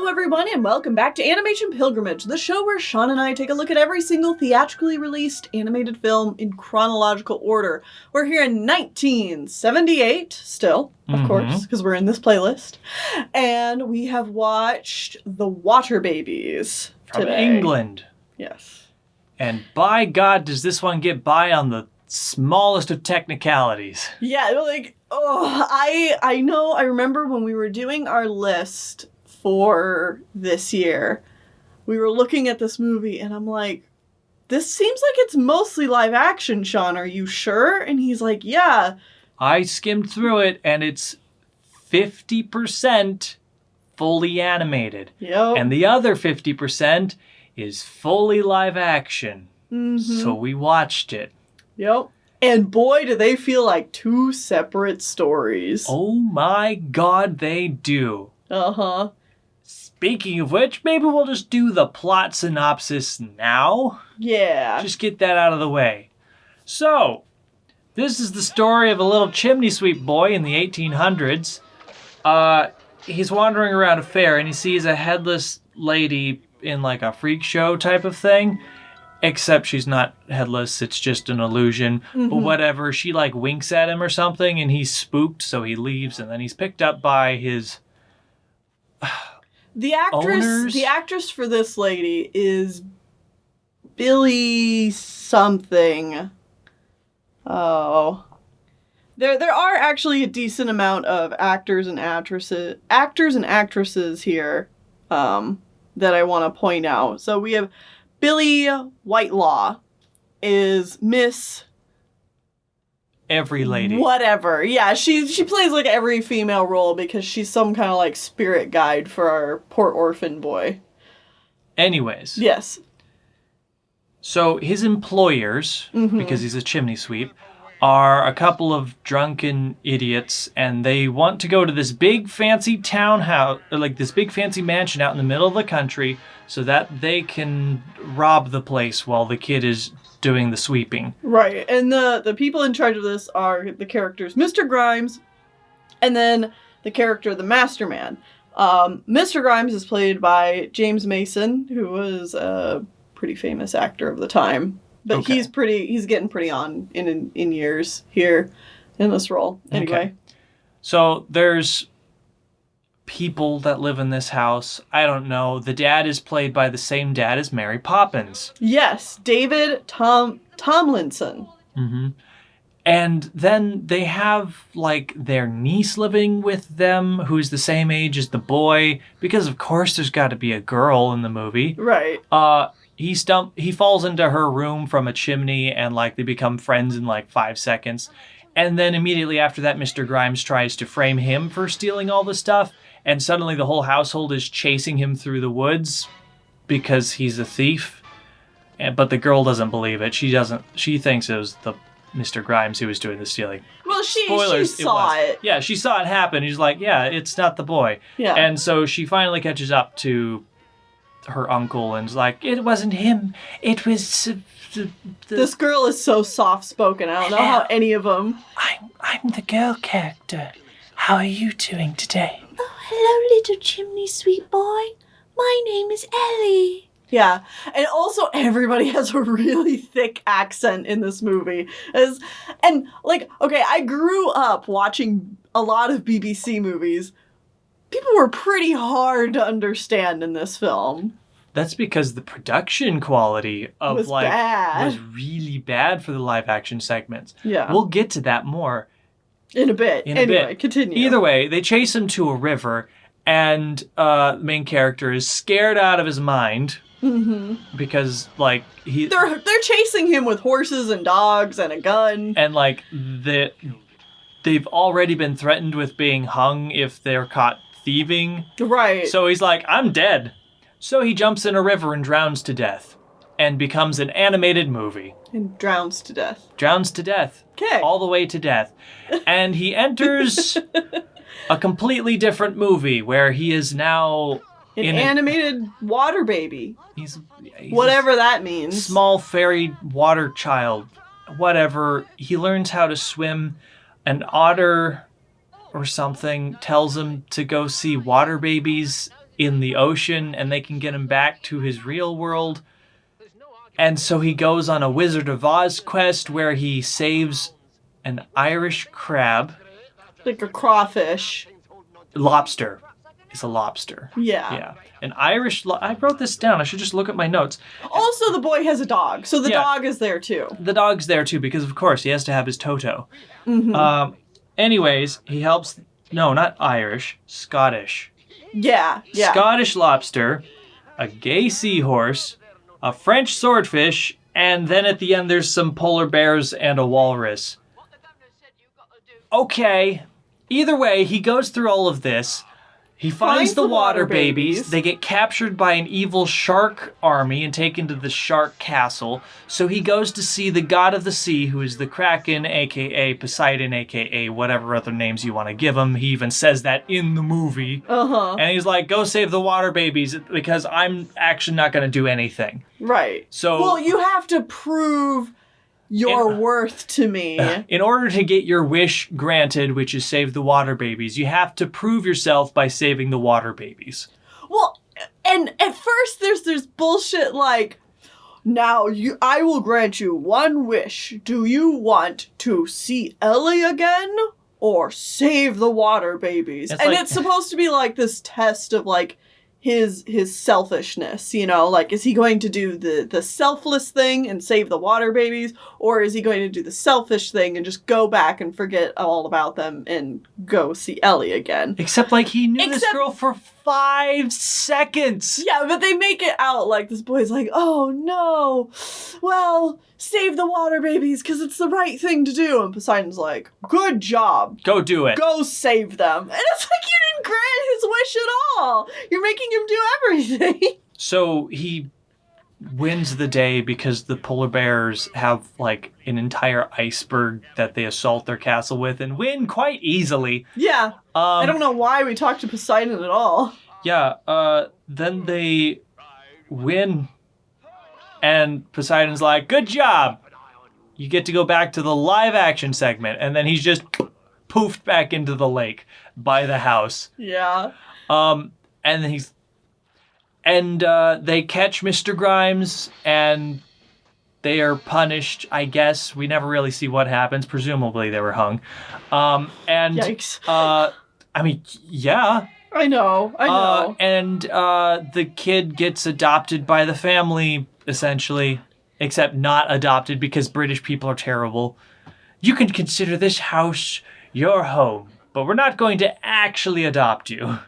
Hello everyone and welcome back to Animation Pilgrimage, the show where Sean and I take a look at every single theatrically released animated film in chronological order. We're here in 1978, still, of course, because we're in this playlist. And we have watched The Water Babies From England. Yes. And by God, does this one get by on the smallest of technicalities. Yeah, I know, I remember when we were doing our list for this year, we were looking at this movie and I'm like, this seems like it's mostly live action, Sean, are you sure? And he's like, yeah. I skimmed through it and it's 50% fully animated. Yep. And the other 50% is fully live action. Mm-hmm. So we watched it. Yep. And boy, do they feel like two separate stories. Oh my God, they do. Uh-huh. Speaking of which, maybe we'll just do the plot synopsis now. Yeah. Just get that out of the way. So, this is the story of a little chimney sweep boy in the 1800s. He's wandering around a fair and he sees a headless lady in like a freak show type of thing. Except she's not headless, it's just an illusion. Mm-hmm. But whatever, she like winks at him or something and he's spooked, so he leaves and then he's picked up by his owners. The actress for this lady is Billy something. Oh. There are actually a decent amount of actors and actresses here that I want to point out. So we have Billy Whitelaw is Miss every lady. Whatever. Yeah, she plays like every female role because she's some kind of like spirit guide for our poor orphan boy. Anyways. Yes. So his employers, because he's a chimney sweep, are a couple of drunken idiots, and they want to go to this big fancy townhouse, or like this big fancy mansion out in the middle of the country, so that they can rob the place while the kid is doing the sweeping. Right, and the people in charge of this are the characters Mr. Grimes, and then the character the Masterman. Mr. Grimes is played by James Mason, who was a pretty famous actor of the time. But okay. he's getting pretty on in years here in this role. Anyway. Okay. So there's people that live in this house. I don't know. The dad is played by the same dad as Mary Poppins. Yes, David Tomlinson. Mm-hmm. And then they have like their niece living with them who's the same age as the boy, because of course there's got to be a girl in the movie. Right. He falls into her room from a chimney and like they become friends in like 5 seconds. And then immediately after that, Mr. Grimes tries to frame him for stealing all the stuff. And suddenly the whole household is chasing him through the woods because he's a thief. But the girl doesn't believe it. She thinks it was the Mr. Grimes who was doing the stealing. Well, she saw it. Yeah, she saw it happen. He's like, yeah, it's not the boy. Yeah. And so she finally catches up to her uncle and's like, it wasn't him, it was this girl is so soft-spoken. I don't know how any of them. I'm the girl character. How are you doing today? Oh, hello, little chimney sweep boy. My name is Ellie. Yeah, and also everybody has a really thick accent in this movie. I grew up watching a lot of BBC movies. People were pretty hard to understand in this film. That's because the production quality of bad. was really bad for the live action segments. Yeah. We'll get to that more in a bit. Anyway, continue. Either way, they chase him to a river and the main character is scared out of his mind. Mm-hmm. Because like they're chasing him with horses and dogs and a gun. And like they've already been threatened with being hung if they're caught thieving. Right. So he's like, I'm dead. So he jumps in a river and drowns to death. And becomes an animated movie. And drowns to death. Drowns to death. Okay. All the way to death. And he enters a completely different movie where he is now an animated water baby. He's whatever that means. Small fairy water child. Whatever. He learns how to swim. An otter or something tells him to go see water babies in the ocean, and they can get him back to his real world. And so he goes on a Wizard of Oz quest where he saves an Irish crab. Like a crawfish. Lobster. It's a lobster. Yeah. Yeah. An Irish... I wrote this down. I should just look at my notes. Also, the boy has a dog, so the Yeah. dog is there too. The dog's there too because, of course, he has to have his Toto. Anyways, he helps... No, not Irish. Scottish. Yeah. Scottish lobster, a gay seahorse, a French swordfish, and then at the end there's some polar bears and a walrus. Okay. Either way, he goes through all of this. He finds the water babies. They get captured by an evil shark army and taken to the shark castle. So he goes to see the god of the sea, who is the Kraken, a.k.a. Poseidon, a.k.a. whatever other names you want to give him. He even says that in the movie. And he's like, go save the water babies because I'm actually not going to do anything. Right. So, well, you have to prove your worth to me. In order to get your wish granted, which is save the water babies, you have to prove yourself by saving the water babies. Well, and at first there's bullshit like, now I will grant you one wish. Do you want to see Ellie again or save the water babies? It's supposed to be like this test of like his selfishness, you know, like, is he going to do the selfless thing and save the water babies, or is he going to do the selfish thing and just go back and forget all about them and go see Ellie again? Except like he knew this girl for 5 seconds. Yeah, but they make it out like this boy's like, oh no, well, save the water babies because it's the right thing to do. And Poseidon's like, good job. Go do it. Go save them. And it's like, you didn't grant his wish at all. You're making him do everything. So he wins the day because the polar bears have like an entire iceberg that they assault their castle with and win quite easily. Yeah. I don't know why we talked to Poseidon at all. Yeah. Then they win. And Poseidon's like, good job. You get to go back to the live action segment. And then he's just poofed back into the lake by the house. Yeah. And then they catch Mr. Grimes and they are punished, I guess. We never really see what happens. Presumably they were hung. Yikes. I mean, yeah. I know. And the kid gets adopted by the family, essentially, except not adopted because British people are terrible. You can consider this house your home, but we're not going to actually adopt you.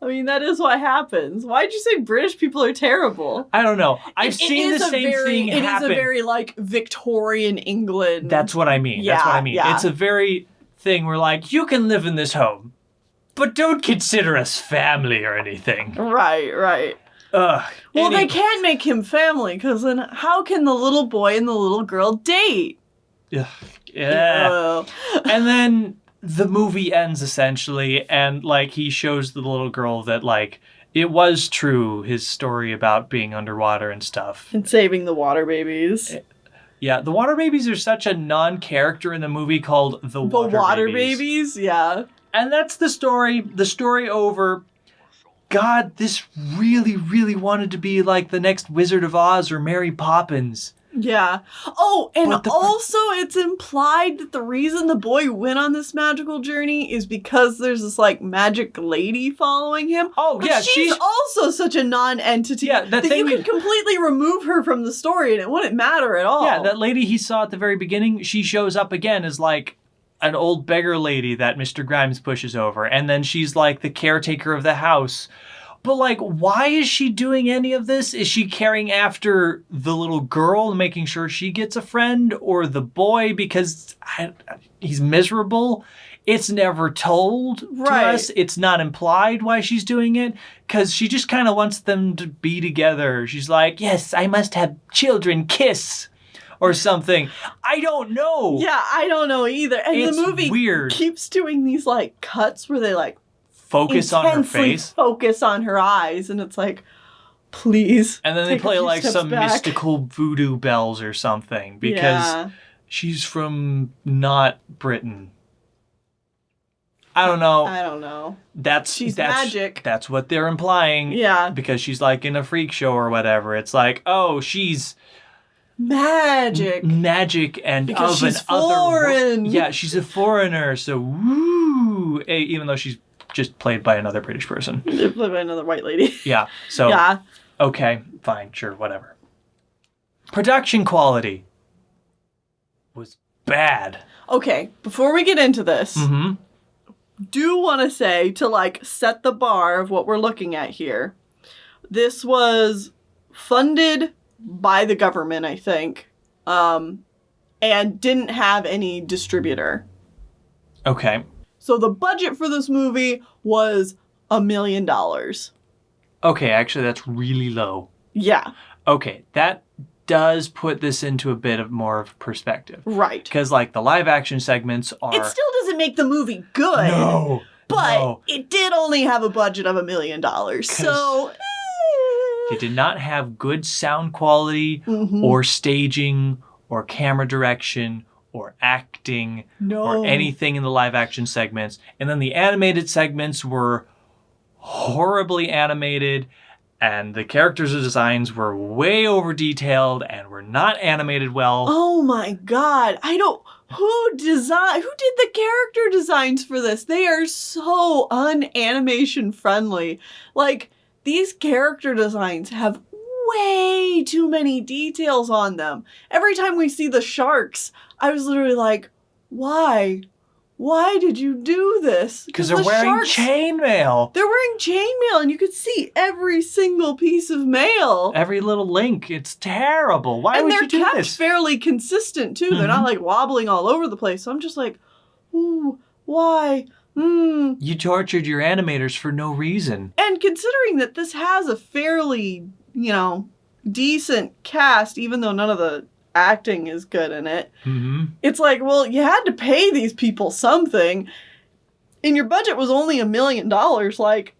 I mean, that is what happens. Why'd you say British people are terrible? I don't know. I've seen the same thing happen. It is a very, like, Victorian England. That's what I mean. Yeah, That's what I mean. Yeah. It's a very thing where, like, you can live in this home, but don't consider us family or anything. Right. Well, they can't make him family, because then how can the little boy and the little girl date? Yeah. Ew. And then the movie ends, essentially, and, like, he shows the little girl that, like, it was true, his story about being underwater and stuff. And saving the water babies. Yeah, the water babies are such a non-character in the movie called The Water Babies, yeah. And that's the story. The story over. God, this really, really wanted to be like the next Wizard of Oz or Mary Poppins. Yeah. Oh, and also it's implied that the reason the boy went on this magical journey is because there's this, like, magic lady following him. Oh, but yeah, she's also such a non-entity that you could completely remove her from the story and it wouldn't matter at all. Yeah, that lady he saw at the very beginning, she shows up again as, like, an old beggar lady that Mr. Grimes pushes over. And then she's, like, the caretaker of the house. But, like, why is she doing any of this? Is she caring after the little girl and making sure she gets a friend, or the boy because he's miserable? It's never told to us. It's not implied why she's doing it, because she just kind of wants them to be together. She's like, yes, I must have children kiss or something. I don't know. Yeah, I don't know either. And it's the movie weird. Keeps doing these, like, cuts where they, like, focus on her face. Focus on her eyes, and it's like, please. And then they play like some mystical voodoo bells or something because she's from not Britain. I don't know. I don't know. She's magic. That's what they're implying. Yeah. Because she's like in a freak show or whatever. It's like, oh, she's magic. Magic and because of she's an other foreign. Yeah, she's a foreigner. So woo, even though she's just played by another British person. Played by another white lady. Yeah. So yeah. Okay, fine, sure, whatever. Production quality was bad. Okay, before we get into this, do want to say, to like set the bar of what we're looking at here, this was funded by the government, I think, and didn't have any distributor. Okay. So the budget for this movie was $1 million. Okay, actually that's really low. Yeah. Okay, that does put this into a bit of more of perspective. Right. Because like the live action segments are... It still doesn't make the movie good. No. But it did only have a budget of $1 million. So... They did not have good sound quality or staging or camera direction or acting or anything in the live action segments. And then the animated segments were horribly animated, and the characters' designs were way over detailed and were not animated well. Oh my god. Who did the character designs for this? They are so un-animation friendly. Like, these character designs have way too many details on them. Every time we see the sharks, I was literally like, why? Why did you do this? Because they're wearing chainmail. They're wearing chainmail, and you could see every single piece of mail. Every little link. It's terrible. Why would you do this? And they're kept fairly consistent, too. They're not, like, wobbling all over the place. So I'm just like, ooh, why? You tortured your animators for no reason. And considering that this has a fairly, decent cast, even though none of the acting is good in it, it's like, well, you had to pay these people something, and your budget was only $1 million. Like,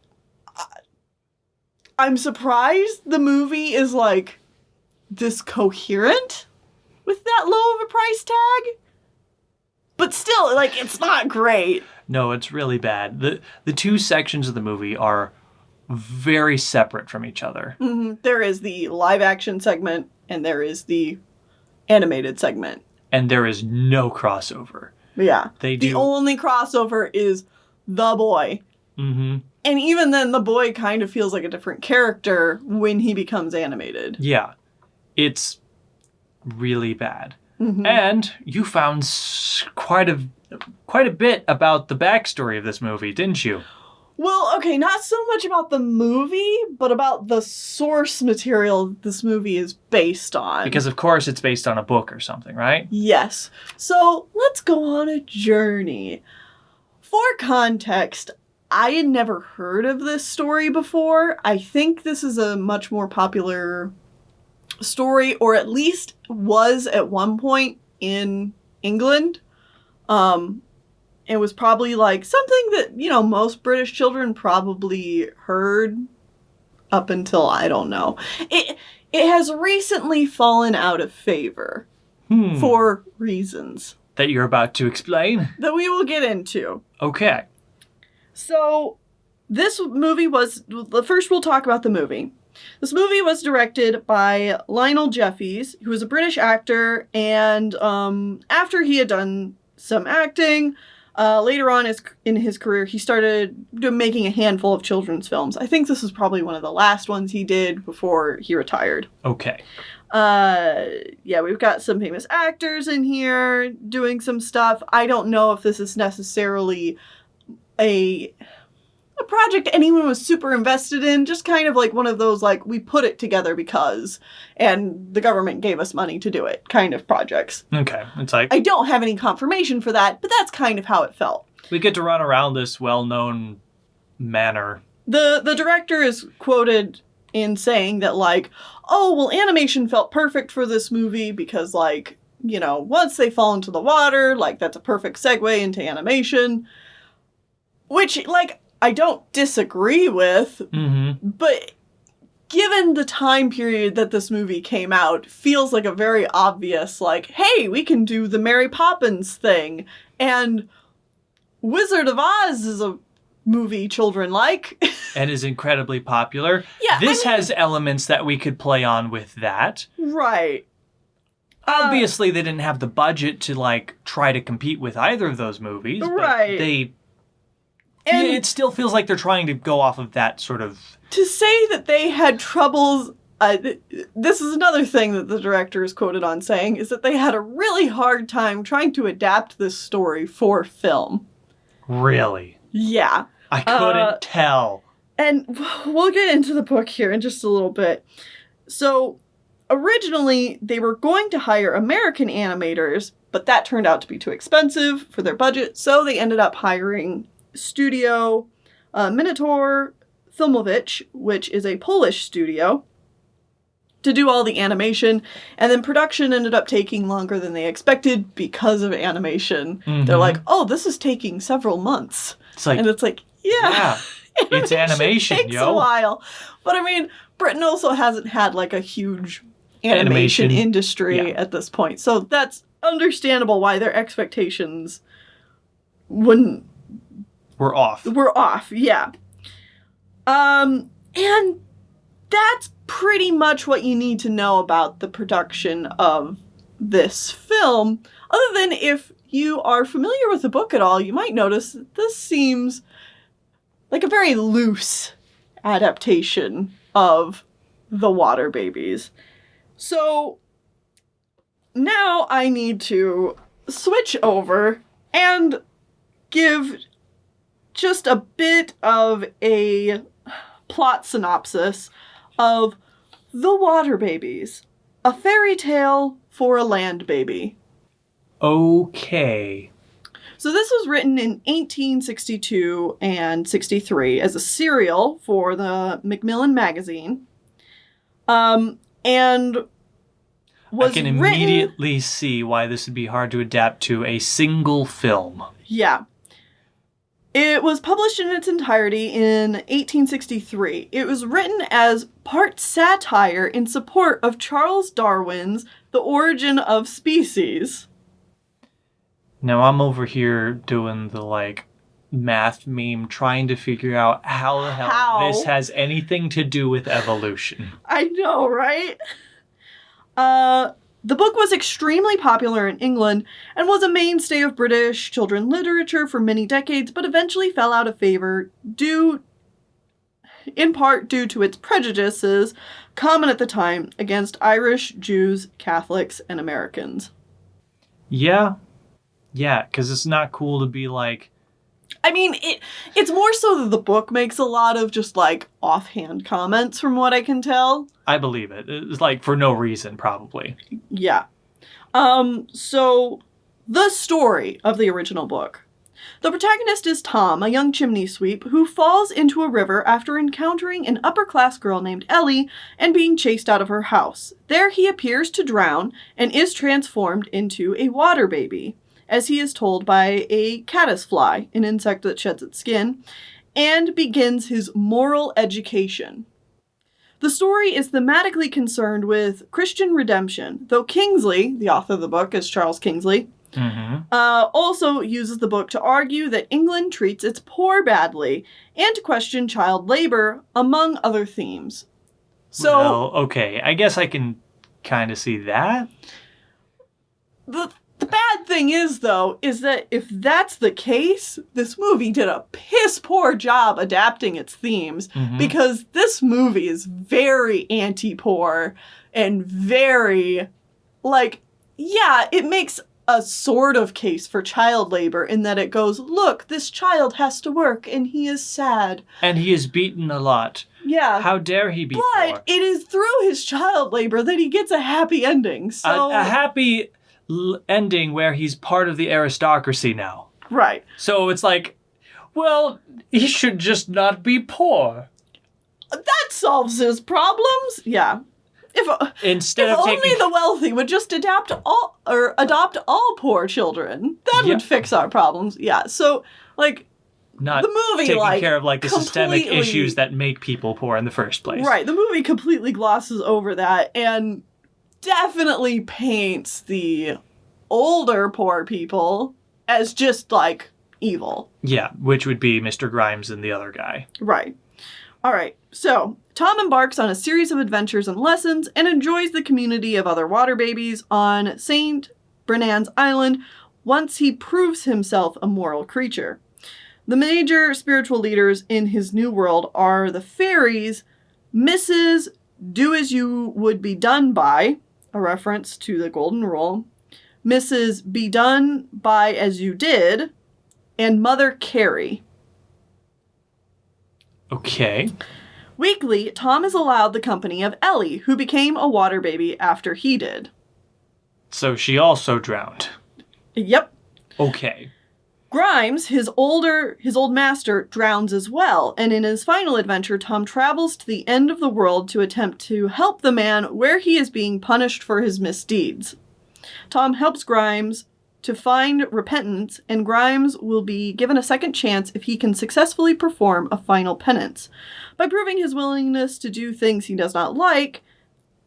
I'm surprised the movie is, like, this coherent with that low of a price tag. But still, like, it's not great. No, it's really bad. The two sections of the movie are very separate from each other. There is the live action segment, and there is the animated segment. And there is no crossover. Yeah. The only crossover is the boy. And even then, the boy kind of feels like a different character when he becomes animated. Yeah. It's really bad. And you found quite a bit about the backstory of this movie, didn't you? Well, okay, not so much about the movie, but about the source material this movie is based on. Because, of course, it's based on a book or something, right? Yes. So, let's go on a journey. For context, I had never heard of this story before. I think this is a much more popular story, or at least was at one point in England. It was probably like something that, most British children probably heard up until, I don't know. It has recently fallen out of favor for reasons that you're about to explain, that we will get into. Okay. So this movie first we'll talk about the movie. This movie was directed by Lionel Jeffeys, who was a British actor, and after he had done some acting, later on in his career, he started making a handful of children's films. I think this is probably one of the last ones he did before he retired. Okay. Yeah, we've got some famous actors in here doing some stuff. I don't know if this is necessarily a project anyone was super invested in, just kind of like one of those, like, we put it together because, and the government gave us money to do it kind of projects. Okay. It's like, I don't have any confirmation for that, but that's kind of how it felt. We get to run around this well-known manor. The director is quoted in saying that, like, oh, well, animation felt perfect for this movie because, like, once they fall into the water, like, that's a perfect segue into animation. Which, like, I don't disagree with, but given the time period that this movie came out, feels like a very obvious, like, hey, we can do the Mary Poppins thing. And Wizard of Oz is a movie children like. And is incredibly popular. Yeah, This has elements that we could play on with that. Right. Obviously, they didn't have the budget to, like, try to compete with either of those movies. Right. But it still feels like they're trying to go off of that sort of... To say that they had troubles... this is another thing that the director is quoted on saying, is that they had a really hard time trying to adapt this story for film. Really? Yeah. I couldn't tell. And we'll get into the book here in just a little bit. So, originally, they were going to hire American animators, but that turned out to be too expensive for their budget, so they ended up hiring Studio Minotaur Filmowicz, which is a Polish studio, to do all the animation, and then production ended up taking longer than they expected because of animation. Mm-hmm. They're like, oh, this is taking several months. And it's like, yeah. It's animation, takes a while. But I mean, Britain also hasn't had like a huge animation industry at this point. So that's understandable why their expectations were off, yeah. And that's pretty much what you need to know about the production of this film. Other than if you are familiar with the book at all, you might notice that this seems like a very loose adaptation of The Water Babies. So now I need to switch over and give just a bit of a plot synopsis of The Water Babies, a fairy tale for a land baby. Okay. So this was written in 1862 and 63 as a serial for the Macmillan magazine. And was I can immediately see why this would be hard to adapt to a single film. Yeah. It was published in its entirety in 1863. It was written as part satire in support of Charles Darwin's The Origin of Species. Now I'm over here doing the, like, math meme, trying to figure out how the hell this has anything to do with evolution. I know, right? The book was extremely popular in England and was a mainstay of British children's literature for many decades, but eventually fell out of favor in part due to its prejudices common at the time against Irish, Jews, Catholics, and Americans. Yeah, because it's not cool to be like... I mean, it's more so that the book makes a lot of just, like, offhand comments from what I can tell. I believe it. It's, like, for no reason, probably. Yeah. So, the story of the original book. The protagonist is Tom, a young chimney sweep, who falls into a river after encountering an upper-class girl named Ellie and being chased out of her house. There he appears to drown and is transformed into a water baby, as he is told by a caddisfly, an insect that sheds its skin, and begins his moral education. The story is thematically concerned with Christian redemption, though Kingsley, the author of the book is Charles Kingsley, also uses the book to argue that England treats its poor badly and to question child labor, among other themes. So, well, okay, I guess I can kind of see that. The bad thing is, though, is that if that's the case, this movie did a piss-poor job adapting its themes, because this movie is very anti-poor and very, like, yeah, it makes a sort of case for child labor in that it goes, look, this child has to work and he is sad. And he is beaten a lot. Yeah. How dare he be But poor? it is through his child labor that he gets a happy ending. So A happy ending where he's part of the aristocracy now. Right. So it's like, well, he should just not be poor. That solves his problems. Yeah. If only the wealthy would just adopt all poor children, that would fix our problems. Yeah. So, like, not the movie, taking like, care of, like, the systemic issues that make people poor in the first place. Right. The movie completely glosses over that and definitely paints the older poor people as just, like, evil. Yeah, which would be Mr. Grimes and the other guy. Right. All right. So, Tom embarks on a series of adventures and lessons and enjoys the community of other water babies on St. Brennan's Island once he proves himself a moral creature. The major spiritual leaders in his new world are the fairies, Mrs. Do As You Would Be Done By, a reference to the Golden Rule, Mrs. Be Done By As You Did, and Mother Carey. Okay. Weekly, Tom is allowed the company of Ellie, who became a water baby after he did. So she also drowned. Yep. Okay. Grimes, his old master, drowns as well, and in his final adventure, Tom travels to the end of the world to attempt to help the man where he is being punished for his misdeeds. Tom helps Grimes to find repentance, and Grimes will be given a second chance if he can successfully perform a final penance. By proving his willingness to do things he does not like,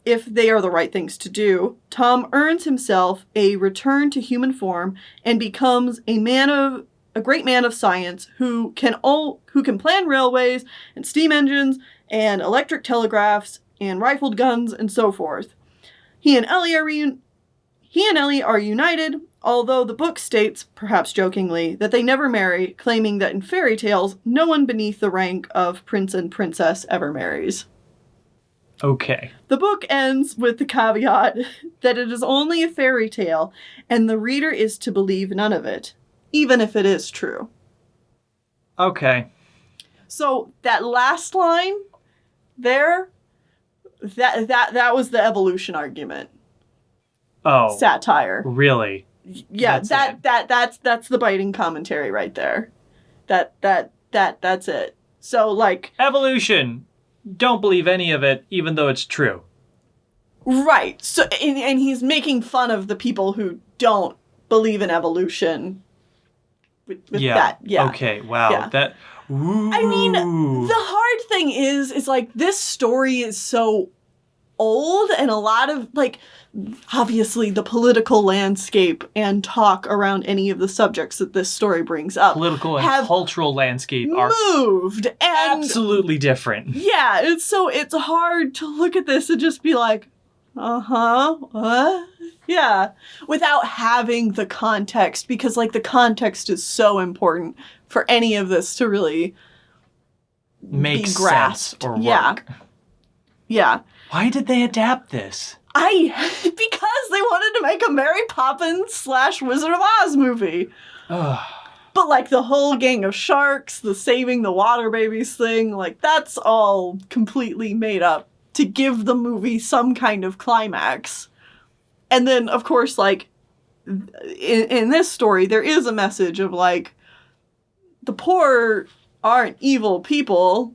if they are the right things to do, Tom earns himself a return to human form and becomes a great man of science who can plan railways and steam engines and electric telegraphs and rifled guns and so forth. He and Ellie are united, although the book states, perhaps jokingly, that they never marry, claiming that in fairy tales, no one beneath the rank of prince and princess ever marries. Okay. The book ends with the caveat that it is only a fairy tale, and the reader is to believe none of it, even if it is true. Okay. So that last line there, that was the evolution argument. Oh. Satire. Really? Yeah, That's that's the biting commentary right there. That's it. So like evolution. Don't believe any of it, even though it's true. Right. So and he's making fun of the people who don't believe in evolution. With that. Yeah. Okay. Wow. Yeah. That. Ooh. I mean, the hard thing is like this story is so old, and a lot of like obviously the political landscape and talk around any of the subjects that this story brings up political and cultural landscape are moved and absolutely different. Yeah, it's hard to look at this and just be like, what? Yeah, without having the context, because like the context is so important for any of this to really make be grasped. Sense or work. Yeah. Why did they adapt this? Because they wanted to make a Mary Poppins / Wizard of Oz movie. But like the whole gang of sharks, the saving the water babies thing, like that's all completely made up to give the movie some kind of climax. And then of course like in this story there is a message of like the poor aren't evil people.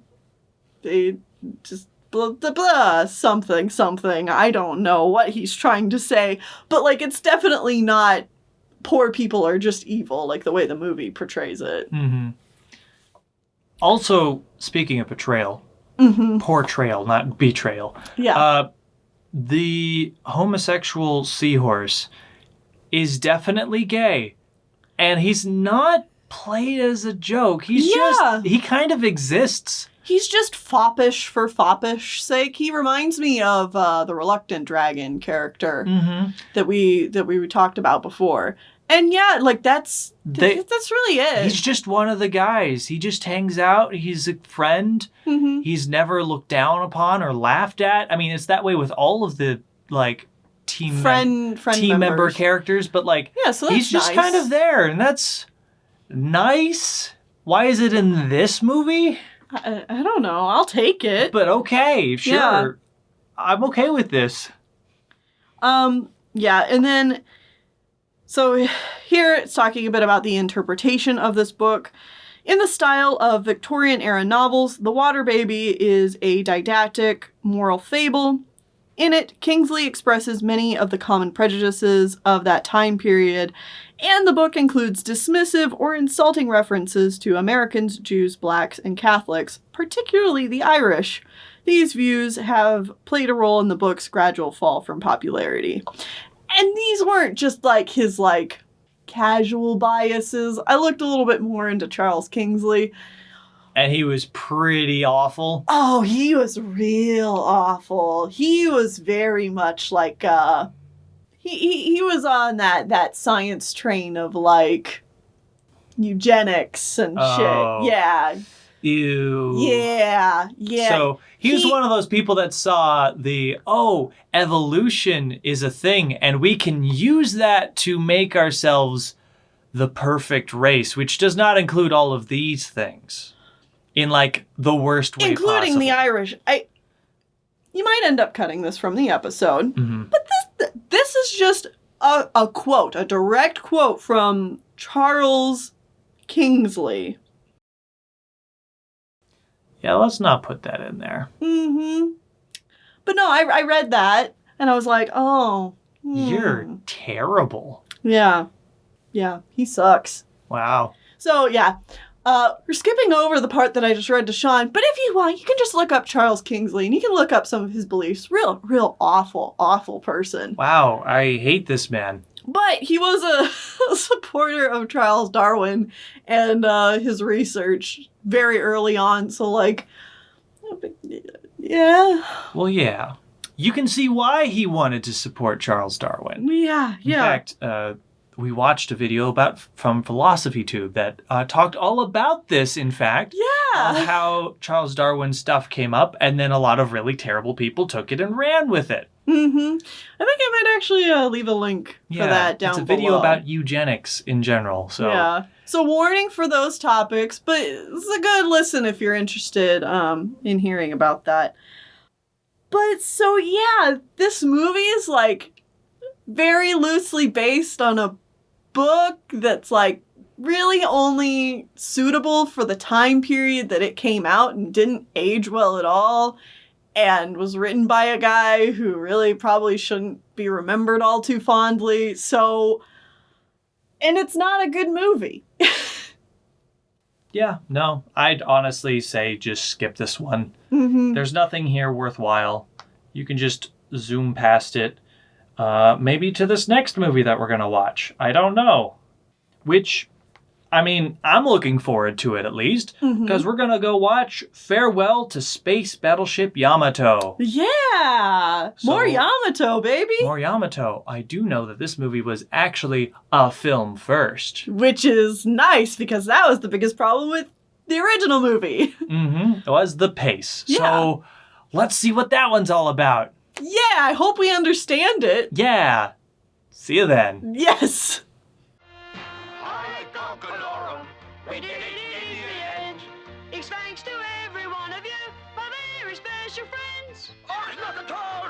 They just blah, blah, blah, something. I don't know what he's trying to say. But, like, it's definitely not poor people are just evil, like the way the movie portrays it. Mm-hmm. Also, speaking of betrayal, portrayal, not betrayal. Yeah. The homosexual seahorse is definitely gay. And he's not played as a joke. He kind of exists. He's just foppish for foppish sake. He reminds me of the Reluctant Dragon character that we talked about before. And yeah, like that's really it. He's just one of the guys. He just hangs out. He's a friend. Mm-hmm. He's never looked down upon or laughed at. I mean, it's that way with all of the like team member characters. But like, yeah, so he's just kind of there, and that's nice. Why is it in this movie? I don't know. I'll take it. But okay, sure. Yeah. I'm okay with this. Yeah, and then so here it's talking a bit about the interpretation of this book. In the style of Victorian-era novels, The Water Baby is a didactic moral fable. In it, Kingsley expresses many of the common prejudices of that time period, and the book includes dismissive or insulting references to Americans, Jews, blacks, and Catholics, particularly the Irish. These views have played a role in the book's gradual fall from popularity. And these weren't just like his like casual biases. I looked a little bit more into Charles Kingsley. And he was pretty awful. Oh, he was real awful. He was very much like he was on that science train of like eugenics and shit. Yeah. Ew. Yeah. So he was one of those people that saw evolution is a thing, and we can use that to make ourselves the perfect race, which does not include all of these things in like the worst way including possible. the Irish. You might end up cutting this from the episode, but this is just a quote, a direct quote from Charles Kingsley. Yeah, let's not put that in there. But no, I read that and I was like, oh. You're terrible. Yeah, he sucks. Wow. So yeah, we're skipping over the part that I just read to Sean, but if you want, you can just look up Charles Kingsley and you can look up some of his beliefs. Real awful person. Wow, I hate this man. But he was a supporter of Charles Darwin and his research very early on. So, like, yeah. Well, yeah. You can see why he wanted to support Charles Darwin. Yeah. In fact, we watched a video from Philosophy Tube that talked all about this, in fact. Yeah. How Charles Darwin's stuff came up, and then a lot of really terrible people took it and ran with it. I think I might actually leave a link for that down below. It's a video about eugenics in general. So yeah. So warning for those topics, but it's a good listen if you're interested in hearing about that. But so yeah, this movie is like very loosely based on a book that's like really only suitable for the time period that it came out and didn't age well at all. And was written by a guy who really probably shouldn't be remembered all too fondly. So, and it's not a good movie. Yeah, no, I'd honestly say just skip this one. There's nothing here worthwhile. You can just zoom past it. Maybe to this next movie that we're going to watch. I don't know. Which, I mean, I'm looking forward to it at least, because we're going to go watch Farewell to Space Battleship Yamato. Yeah! More Yamato, baby! More Yamato. I do know that this movie was actually a film first. Which is nice, because that was the biggest problem with the original movie. It was the pace. Yeah. So, let's see what that one's all about. Yeah, I hope we understand it. Yeah. See you then. Yes! We did it in the end. It's thanks to every one of you, my very special friends. Oh, it's not at all